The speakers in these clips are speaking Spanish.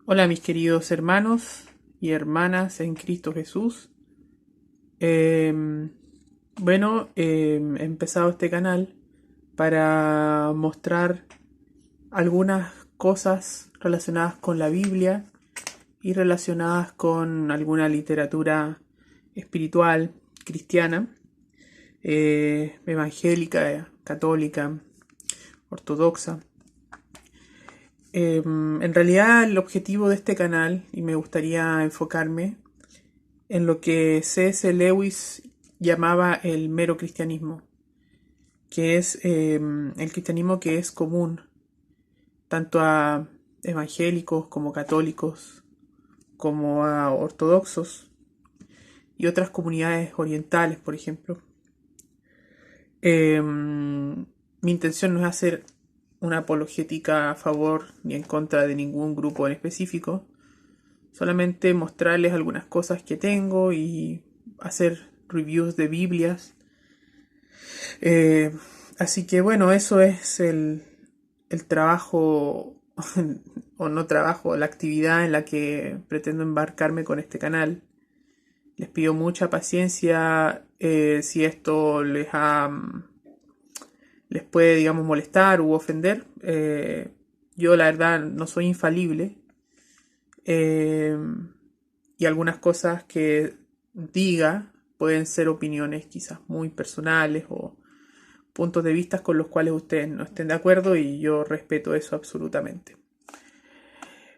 Hola mis queridos hermanos y hermanas en Cristo Jesús. Em, he empezado este canal para mostrar algunas cosas relacionadas con la Biblia y relacionadas con alguna literatura espiritual cristiana, evangélica, católica, ortodoxa. En realidad el objetivo de este canal, y me gustaría enfocarme en lo que C.S. Lewis llamaba el mero cristianismo, que es el cristianismo que es común tanto a evangélicos como católicos, como a ortodoxos y otras comunidades orientales, por ejemplo. Mi intención no es hacer una apologética a favor ni en contra de ningún grupo en específico, solamente mostrarles algunas cosas que tengo y hacer reviews de Biblias. Eh, Así que bueno, eso es el trabajo, o no trabajo, la actividad en la que pretendo embarcarme con este canal. Les pido mucha paciencia si esto les puede, digamos, molestar u ofender. Yo la verdad no soy infalible. Eh, y algunas cosas que diga pueden ser opiniones quizás muy personales o puntos de vista con los cuales ustedes no estén de acuerdo y yo respeto eso absolutamente.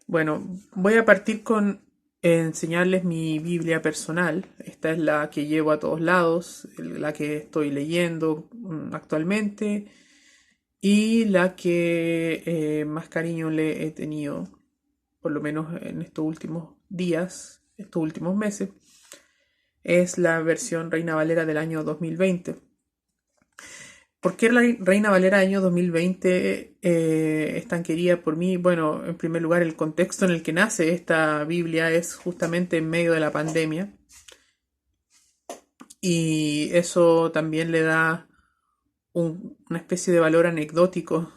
Bueno, voy a partir con enseñarles mi Biblia personal. Esta es la que llevo a todos lados, la que estoy leyendo actualmente y la que más cariño le he tenido, por lo menos en estos últimos días, estos últimos meses. Es la versión Reina Valera del año 2020. ¿Por qué la Reina Valera año 2020 es tan querida por mí? Bueno, en primer lugar, el contexto en el que nace esta Biblia es justamente en medio de la pandemia. Y eso también le da una especie de valor anecdótico.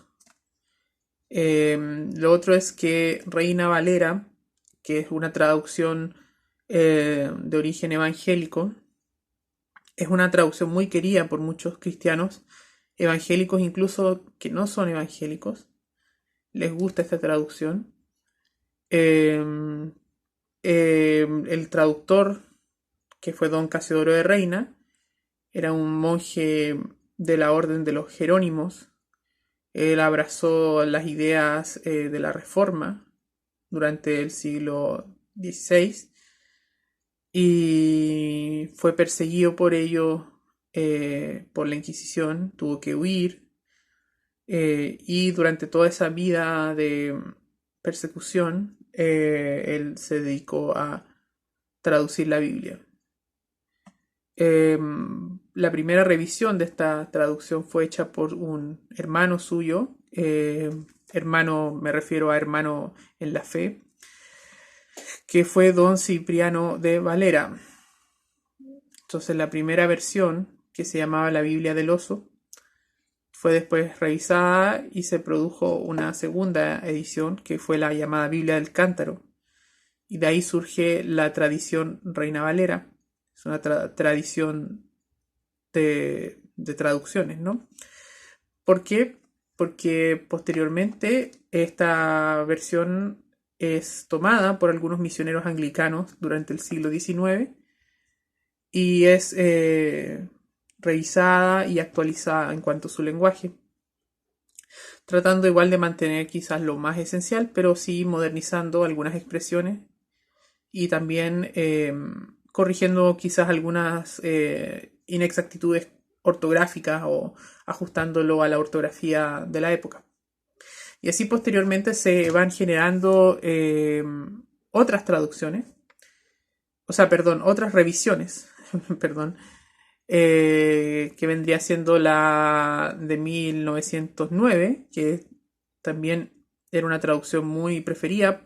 Lo otro es que Reina Valera, que es una traducción de origen evangélico, es una traducción muy querida por muchos cristianos evangélicos, incluso que no son evangélicos. Les gusta esta traducción. Eh, el traductor, que fue don Casiodoro de Reina, era un monje de la orden de los Jerónimos. Él abrazó las ideas de la Reforma durante el siglo XVI y fue perseguido por ello, por la Inquisición, tuvo que huir, y durante toda esa vida de persecución, él se dedicó a traducir la Biblia. La primera revisión de esta traducción fue hecha por un hermano suyo, hermano, me refiero a hermano en la fe, que fue don Cipriano de Valera. Entonces la primera versión, que se llamaba la Biblia del Oso, fue después revisada y se produjo una segunda edición que fue la llamada Biblia del Cántaro. Y de ahí surge la tradición Reina Valera. Es una tradición de traducciones, ¿no? ¿Por qué? Porque posteriormente esta versión es tomada por algunos misioneros anglicanos durante el siglo XIX y es revisada y actualizada en cuanto a su lenguaje, tratando igual de mantener quizás lo más esencial, pero sí modernizando algunas expresiones y también corrigiendo quizás algunas inexactitudes ortográficas o ajustándolo a la ortografía de la época. Y así posteriormente se van generando otras traducciones, o sea, perdón, otras revisiones, perdón, que vendría siendo la de 1909, que también era una traducción muy preferida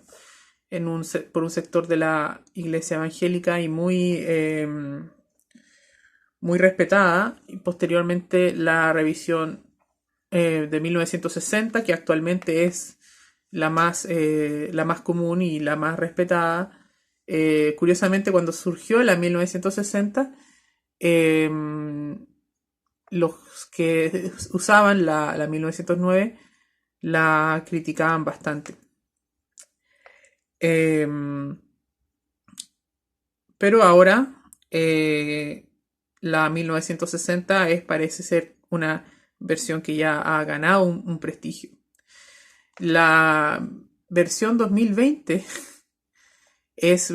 por un sector de la iglesia evangélica y muy respetada, y posteriormente la revisión de 1960, que actualmente es la más común y la más respetada. Curiosamente, cuando surgió la 1960, eh, los que usaban la 1909 la criticaban bastante. Eh, pero ahora la 1960 parece ser una versión que ya ha ganado un prestigio. La versión 2020 es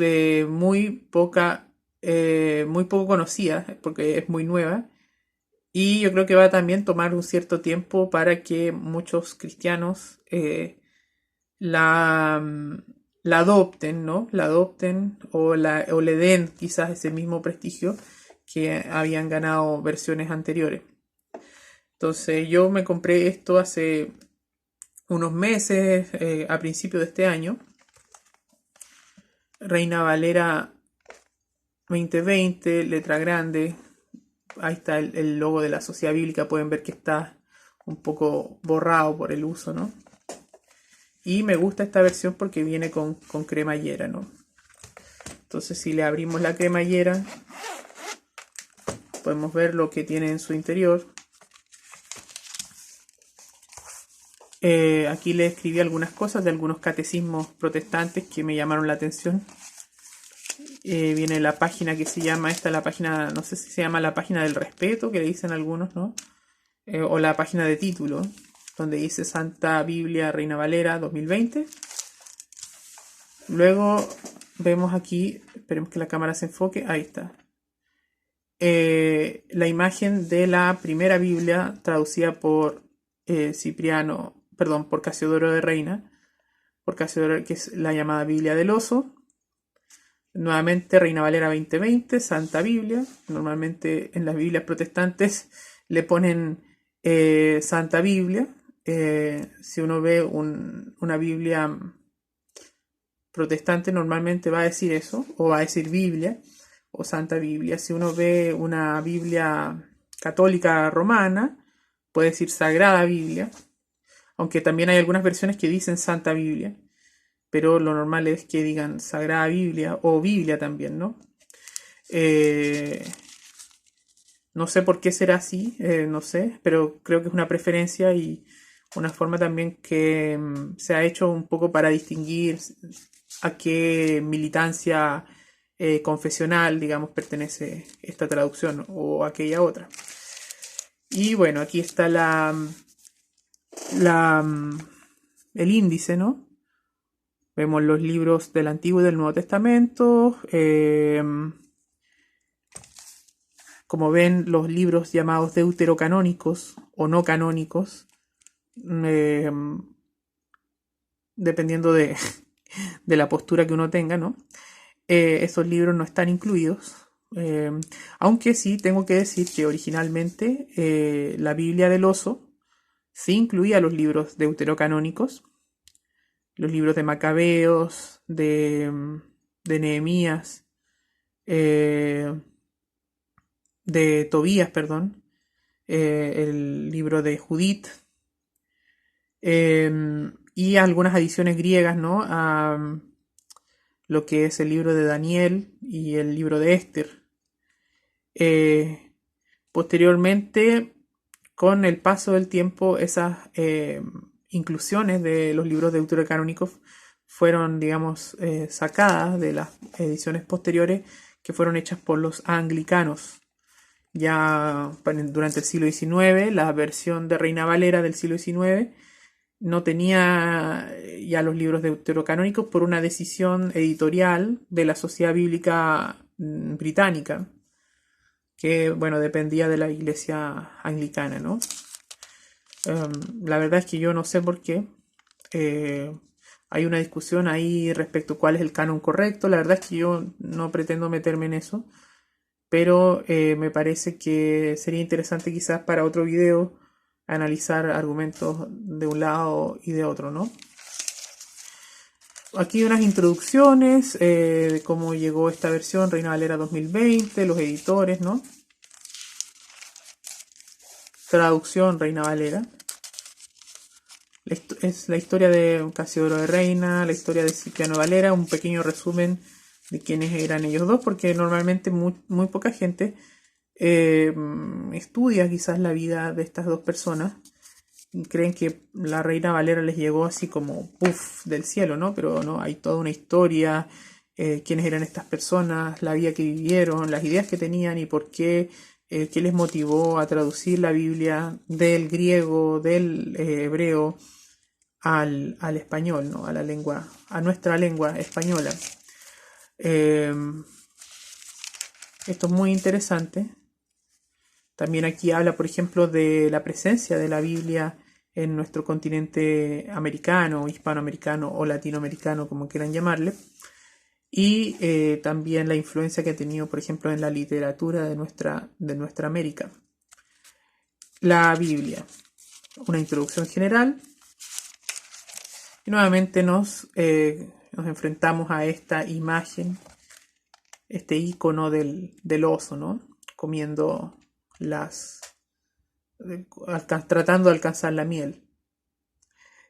muy poco conocida porque es muy nueva y yo creo que va a también tomar un cierto tiempo para que muchos cristianos la, la adopten, ¿no? La adopten o le den quizás ese mismo prestigio que habían ganado versiones anteriores. Entonces yo me compré esto hace unos meses, a principios de este año. Reina Valera 2020, letra grande. Ahí está el logo de la Sociedad Bíblica. Pueden ver que está un poco borrado por el uso, ¿no? Y me gusta esta versión porque viene con cremallera, ¿no? Entonces si le abrimos la cremallera, podemos ver lo que tiene en su interior. Aquí le escribí algunas cosas de algunos catecismos protestantes que me llamaron la atención. Viene la página que se llama, la página, no sé si se llama la página del respeto, que le dicen algunos, ¿no? O la página de título, donde dice Santa Biblia Reina Valera 2020. Luego vemos aquí, esperemos que la cámara se enfoque, ahí está. La imagen de la primera Biblia traducida por por Casiodoro de Reina, por Casiodoro, que es la llamada Biblia del Oso. Nuevamente Reina Valera 2020, Santa Biblia. Normalmente en las Biblias protestantes le ponen Santa Biblia. Si uno ve una Biblia protestante, normalmente va a decir eso, o va a decir Biblia, o Santa Biblia. Si uno ve una Biblia católica romana, puede decir Sagrada Biblia, aunque también hay algunas versiones que dicen Santa Biblia, pero lo normal es que digan Sagrada Biblia o Biblia también, ¿no? No sé por qué será así, no sé, pero creo que es una preferencia y una forma también que se ha hecho un poco para distinguir a qué militancia confesional, digamos, pertenece esta traducción o aquella otra. Y bueno, aquí está el índice, ¿no? Vemos los libros del Antiguo y del Nuevo Testamento. Como ven, los libros llamados deuterocanónicos o no canónicos, dependiendo de la postura que uno tenga, ¿no? Esos libros no están incluidos. Aunque sí tengo que decir que originalmente la Biblia del Oso sí incluía los libros deuterocanónicos, los libros de Macabeos, de Nehemías, de Tobías, perdón, el libro de Judith, y algunas adiciones griegas, ¿no? A lo que es el libro de Daniel y el libro de Esther. Posteriormente, con el paso del tiempo, esas inclusiones de los libros deuterocanónicos fueron, digamos, sacadas de las ediciones posteriores que fueron hechas por los anglicanos. Ya durante el siglo XIX, la versión de Reina Valera del siglo XIX no tenía ya los libros deuterocanónicos por una decisión editorial de la Sociedad Bíblica Británica, que, bueno, dependía de la Iglesia Anglicana, ¿no? La verdad es que yo no sé por qué. Hay una discusión ahí respecto a cuál es el canon correcto. La verdad es que yo no pretendo meterme en eso, pero me parece que sería interesante quizás para otro video analizar argumentos de un lado y de otro, ¿no? Aquí unas introducciones de cómo llegó esta versión, Reina Valera 2020, los editores, ¿no? Traducción Reina Valera. Es la historia de Casiodoro de Reina, la historia de Cipriano Valera, un pequeño resumen de quiénes eran ellos dos, porque normalmente muy poca gente estudia quizás la vida de estas dos personas. Creen que la Reina Valera les llegó así como puff del cielo, ¿no? Pero no, hay toda una historia, quiénes eran estas personas, la vida que vivieron, las ideas que tenían y por qué les motivó a traducir la Biblia del griego, del hebreo al español, ¿no? A la lengua, a nuestra lengua española. Eh, Esto es muy interesante. También aquí habla, por ejemplo, de la presencia de la Biblia en nuestro continente americano, hispanoamericano o latinoamericano, como quieran llamarle. Y también la influencia que ha tenido, por ejemplo, en la literatura de nuestra América. La Biblia. Una introducción general. Y nuevamente nos enfrentamos a esta imagen, este icono del oso, ¿no? Comiendo tratando de alcanzar la miel.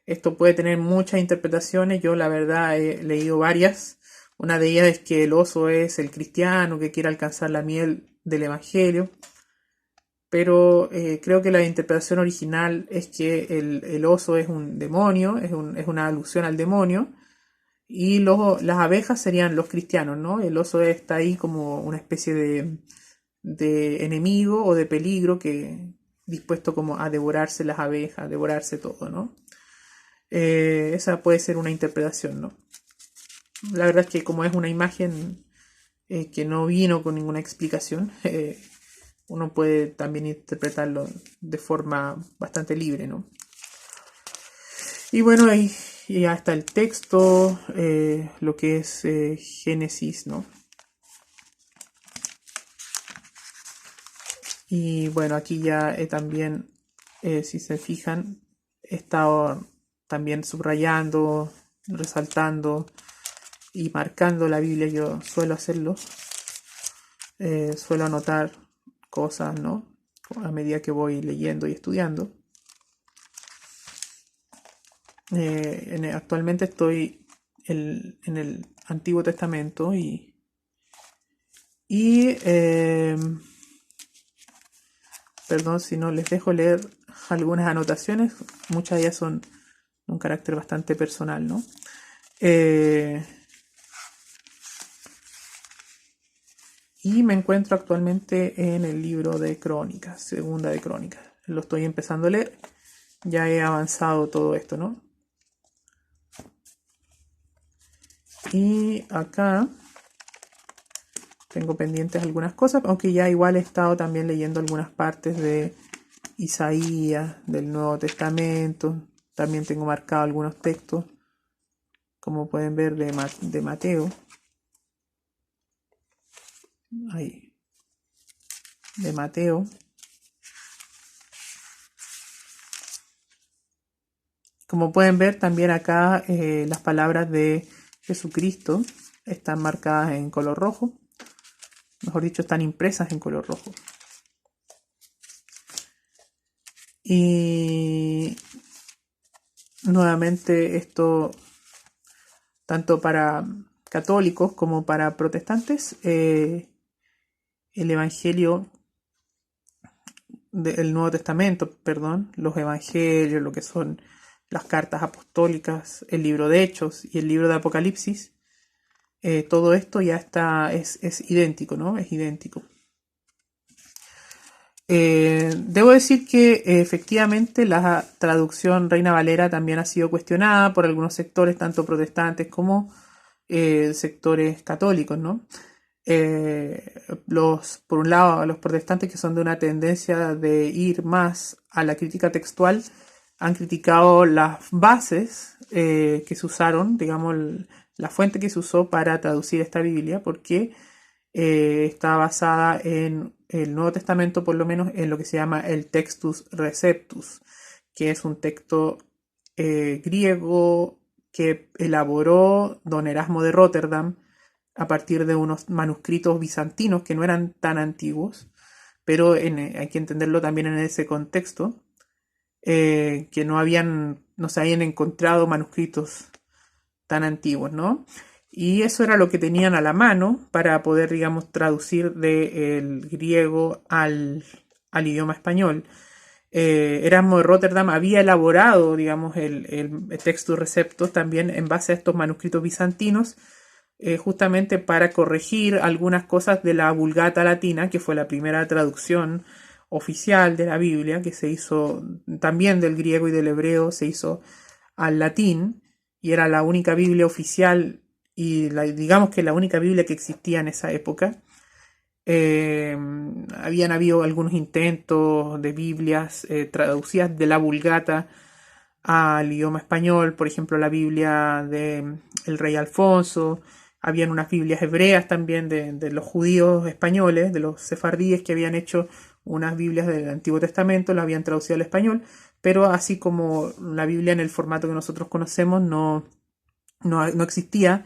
Esto puede tener muchas interpretaciones. Yo la verdad he leído varias. Una de ellas es que el oso es el cristiano que quiere alcanzar la miel del evangelio. Pero creo que la interpretación original es que el oso es un demonio, es una alusión al demonio. Y las abejas serían los cristianos, ¿no? El oso está ahí como una especie de enemigo o de peligro que dispuesto como a devorarse las abejas, a devorarse todo, ¿no? Esa puede ser una interpretación, ¿no? La verdad es que como es una imagen que no vino con ninguna explicación, uno puede también interpretarlo de forma bastante libre, ¿no? Y bueno, ahí ya está el texto, lo que es Génesis, ¿no? Y bueno, aquí ya también, si se fijan, he estado también subrayando, resaltando y marcando la Biblia. Yo suelo hacerlo, suelo anotar cosas, ¿no? A medida que voy leyendo y estudiando. Actualmente estoy en el Antiguo Testamento y perdón si no les dejo leer algunas anotaciones, muchas de ellas son de un carácter bastante personal, ¿no? Y me encuentro actualmente en el libro de Crónicas, segunda de Crónicas. Lo estoy empezando a leer, ya he avanzado todo esto, ¿no? Y acá tengo pendientes algunas cosas, aunque ya igual he estado también leyendo algunas partes de Isaías, del Nuevo Testamento. También tengo marcado algunos textos, como pueden ver, de Mateo. Ahí, de Mateo. Como pueden ver, también acá las palabras de Jesucristo están marcadas en color rojo. Mejor dicho, están impresas en color rojo. Y nuevamente esto, tanto para católicos como para protestantes, el Evangelio del Nuevo Testamento, perdón, los Evangelios, lo que son las cartas apostólicas, el libro de Hechos y el libro de Apocalipsis, todo esto ya es idéntico, ¿no? Es idéntico. Debo decir que efectivamente la traducción Reina Valera también ha sido cuestionada por algunos sectores, tanto protestantes como sectores católicos, ¿no? Por un lado, los protestantes que son de una tendencia de ir más a la crítica textual han criticado las bases que se usaron, digamos, la fuente que se usó para traducir esta Biblia, porque está basada en el Nuevo Testamento, por lo menos en lo que se llama el Textus Receptus, que es un texto griego que elaboró don Erasmo de Rotterdam a partir de unos manuscritos bizantinos que no eran tan antiguos, pero hay que entenderlo también en ese contexto. que no se habían encontrado manuscritos tan antiguos, ¿no? Y eso era lo que tenían a la mano para poder, digamos, traducir del griego al idioma español. Erasmo de Rotterdam había elaborado, digamos, el Textus Receptus también en base a estos manuscritos bizantinos, justamente para corregir algunas cosas de la Vulgata Latina, que fue la primera traducción oficial de la Biblia, que se hizo también del griego y del hebreo, se hizo al latín, y era la única Biblia oficial, y digamos que la única Biblia que existía en esa época. Habían habido algunos intentos de Biblias traducidas de la Vulgata al idioma español, por ejemplo la Biblia de el rey Alfonso, habían unas Biblias hebreas también de los judíos españoles, de los sefardíes que habían hecho unas Biblias del Antiguo Testamento, las habían traducido al español, pero así como la Biblia en el formato que nosotros conocemos no existía.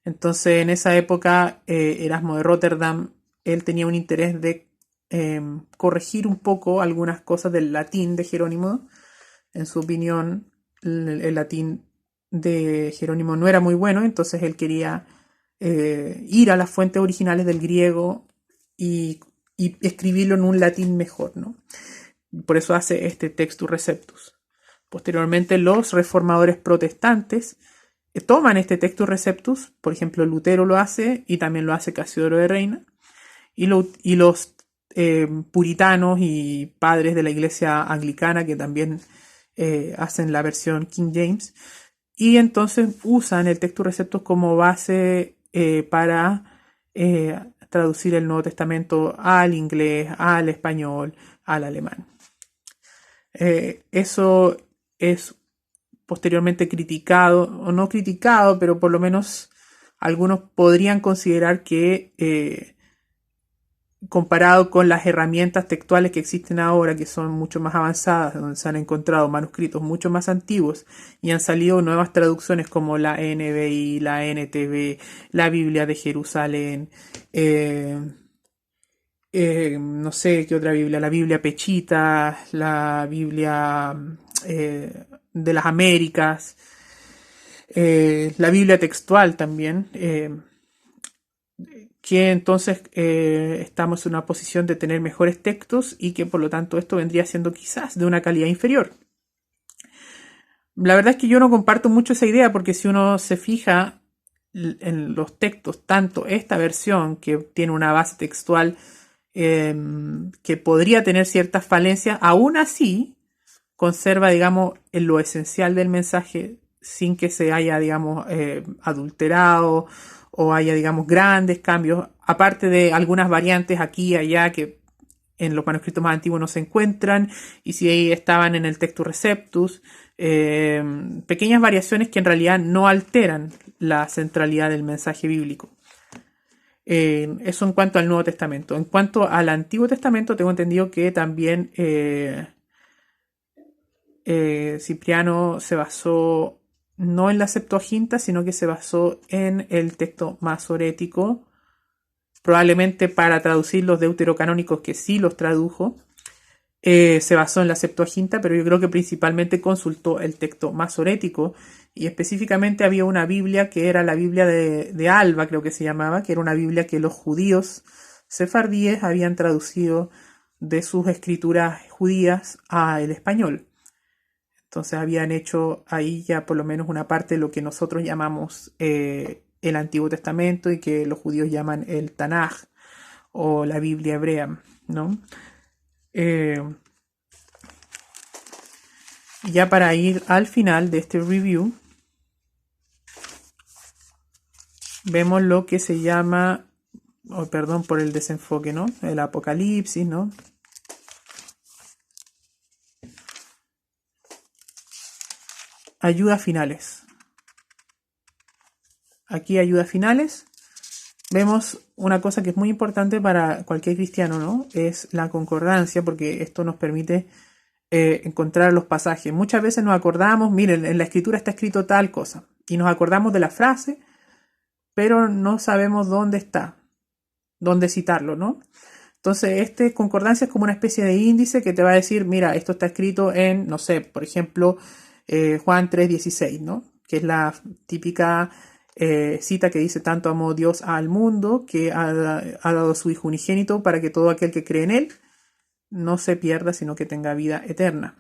Entonces en esa época Erasmo de Rotterdam, él tenía un interés de corregir un poco algunas cosas del latín de Jerónimo. En su opinión, el latín de Jerónimo no era muy bueno, entonces él quería ir a las fuentes originales del griego y escribirlo en un latín mejor, ¿no? Por eso hace este Textus Receptus. Posteriormente, los reformadores protestantes toman este Textus Receptus, por ejemplo, Lutero lo hace y también lo hace Casiodoro de Reina, y los puritanos y padres de la iglesia anglicana que también hacen la versión King James, y entonces usan el Textus Receptus como base para traducir el Nuevo Testamento al inglés, al español, al alemán. Eso es posteriormente criticado, o no criticado, pero por lo menos algunos podrían considerar que comparado con las herramientas textuales que existen ahora, que son mucho más avanzadas, donde se han encontrado manuscritos mucho más antiguos y han salido nuevas traducciones como la NBI, la NTV, la Biblia de Jerusalén, no sé qué otra Biblia, la Biblia Pechita, la Biblia de las Américas, la Biblia textual también, que entonces estamos en una posición de tener mejores textos y que por lo tanto esto vendría siendo quizás de una calidad inferior. La verdad es que yo no comparto mucho esa idea, porque si uno se fija en los textos, tanto esta versión que tiene una base textual que podría tener ciertas falencias, aún así conserva, digamos, en lo esencial del mensaje sin que se haya, digamos, adulterado o haya, digamos, grandes cambios, aparte de algunas variantes aquí y allá que en los manuscritos más antiguos no se encuentran, y si ahí estaban en el Textus Receptus, pequeñas variaciones que en realidad no alteran la centralidad del mensaje bíblico. Eso en cuanto al Nuevo Testamento. En cuanto al Antiguo Testamento, tengo entendido que también Cipriano se basó no en la Septuaginta, sino que se basó en el texto masorético, probablemente para traducir los deuterocanónicos, que sí los tradujo. Se basó en la Septuaginta, pero yo creo que principalmente consultó el texto masorético, y específicamente había una Biblia que era la Biblia de Alba, creo que se llamaba, que era una Biblia que los judíos sefardíes habían traducido de sus escrituras judías al español. Entonces habían hecho ahí ya por lo menos una parte de lo que nosotros llamamos el Antiguo Testamento y que los judíos llaman el Tanaj o la Biblia hebrea, ¿no? Ya para ir al final de este review, vemos lo que se llama, perdón por el desenfoque, ¿no? El Apocalipsis, ¿no? Ayudas finales. Aquí ayudas finales. Vemos una cosa que es muy importante para cualquier cristiano, ¿no? Es la concordancia, porque esto nos permite encontrar los pasajes. Muchas veces nos acordamos, miren, en la escritura está escrito tal cosa, y nos acordamos de la frase, pero no sabemos dónde está, dónde citarlo, ¿no? Entonces, este concordancia es como una especie de índice que te va a decir, mira, esto está escrito en, no sé, por ejemplo, Juan 3:16, ¿no? Que es la típica cita que dice, tanto amó Dios al mundo que ha dado a su Hijo unigénito para que todo aquel que cree en Él no se pierda, sino que tenga vida eterna.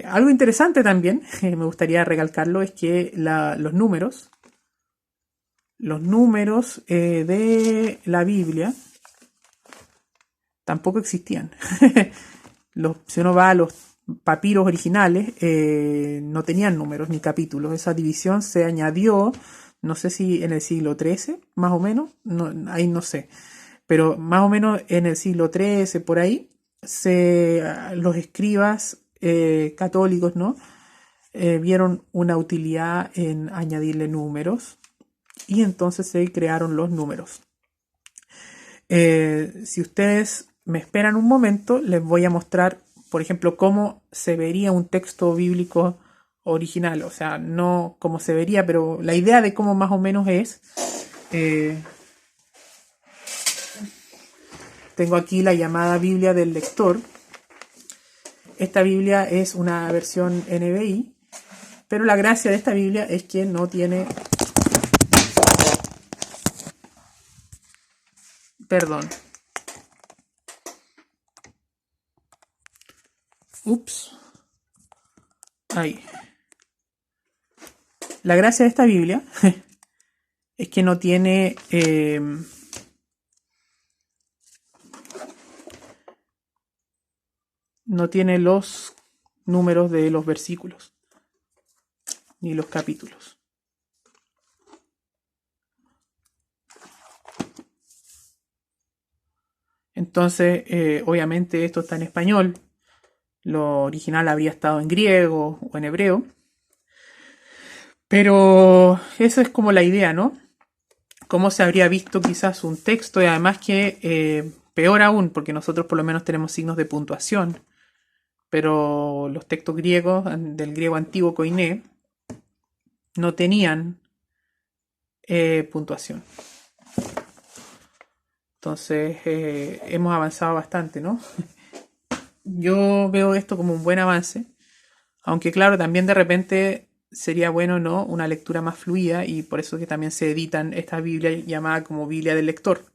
Algo interesante también, me gustaría recalcarlo, es que los números de la Biblia tampoco existían. Si uno va a los papiros originales, no tenían números ni capítulos. Esa división se añadió, no sé si en el siglo XIII, más o menos, no, ahí no sé, pero más o menos en el siglo XIII, por ahí, los escribas católicos, ¿no? Vieron una utilidad en añadirle números y entonces se crearon los números. Si ustedes me esperan un momento, les voy a mostrar, por ejemplo, cómo se vería un texto bíblico original. O sea, no cómo se vería, pero la idea de cómo más o menos es. Tengo aquí la llamada Biblia del lector. Esta Biblia es una versión NBI, pero la gracia de esta Biblia es que no tiene... Perdón. Ups. Ahí. La gracia de esta Biblia es que no tiene... no tiene los números de los versículos ni los capítulos. Entonces, obviamente esto está en español. Lo original habría estado en griego o en hebreo. Pero eso es como la idea, ¿no? Cómo se habría visto quizás un texto y además que, peor aún, porque nosotros por lo menos tenemos signos de puntuación. Pero los textos griegos, del griego antiguo koiné, no tenían puntuación. Entonces, hemos avanzado bastante, ¿no? Yo veo esto como un buen avance, aunque claro, también de repente sería bueno, ¿no? Una lectura más fluida y por eso que también se editan esta Biblia llamada como Biblia del lector.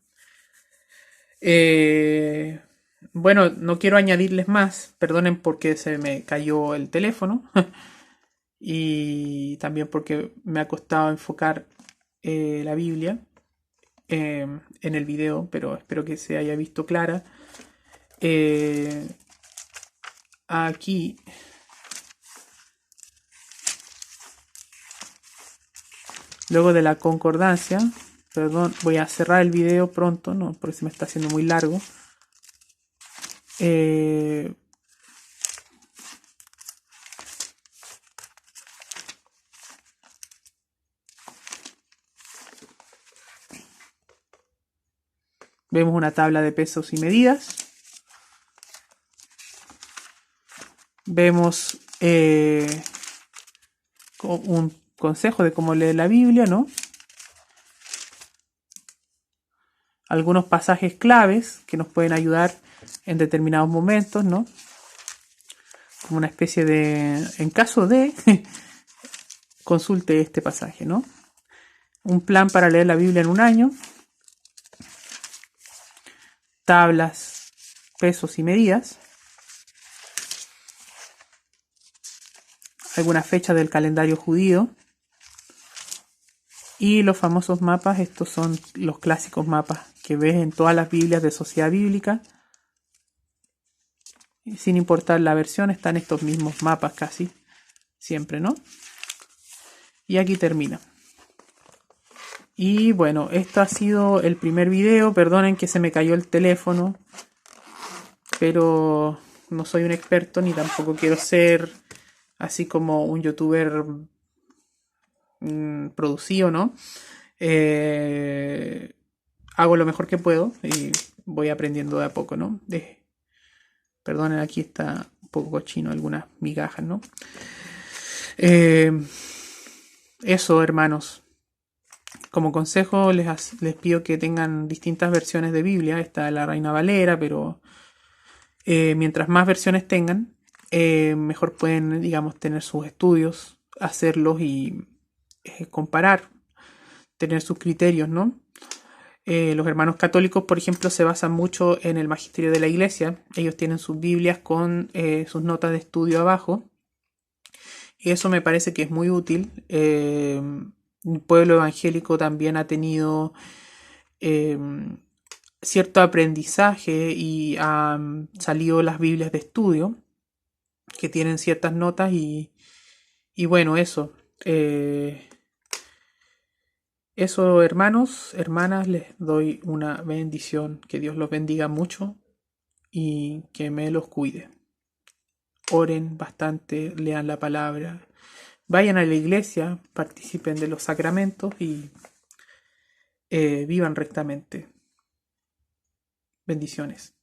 Bueno, no quiero añadirles más, perdonen porque se me cayó el teléfono y también porque me ha costado enfocar la Biblia en el video, pero espero que se haya visto clara. Aquí luego de la concordancia, perdón, voy a cerrar el video pronto, no, porque se me está haciendo muy largo. Vemos una tabla de pesos y medidas. Vemos un consejo de cómo leer la Biblia, ¿no? Algunos pasajes claves que nos pueden ayudar en determinados momentos, ¿no? Como una especie de, en caso de, consulte este pasaje, ¿no? Un plan para leer la Biblia en un año. Tablas, pesos y medidas. Algunas fechas del calendario judío. Y los famosos mapas, estos son los clásicos mapas que ves en todas las Biblias de Sociedad Bíblica. Y sin importar la versión, están estos mismos mapas casi siempre, ¿no? Y aquí termina. Y bueno, esto ha sido el primer video. Perdonen que se me cayó el teléfono, pero no soy un experto ni tampoco quiero ser así como un youtuber producido, ¿no? Hago lo mejor que puedo y voy aprendiendo de a poco, ¿no? Perdonen, aquí está un poco cochino algunas migajas, ¿no? Eso, hermanos. Como consejo les pido que tengan distintas versiones de Biblia. Está la Reina Valera, pero mientras más versiones tengan, mejor pueden, digamos, tener sus estudios, hacerlos y comparar, tener sus criterios, ¿no? Los hermanos católicos, por ejemplo, se basan mucho en el magisterio de la iglesia. Ellos tienen sus Biblias con sus notas de estudio abajo. Y eso me parece que es muy útil. El pueblo evangélico también ha tenido eh, cierto aprendizaje y han salido las Biblias de estudio que tienen ciertas notas y bueno, eso. Eso, hermanos, hermanas, les doy una bendición. Que Dios los bendiga mucho y que me los cuide. Oren bastante, lean la palabra, vayan a la iglesia, participen de los sacramentos y vivan rectamente. Bendiciones.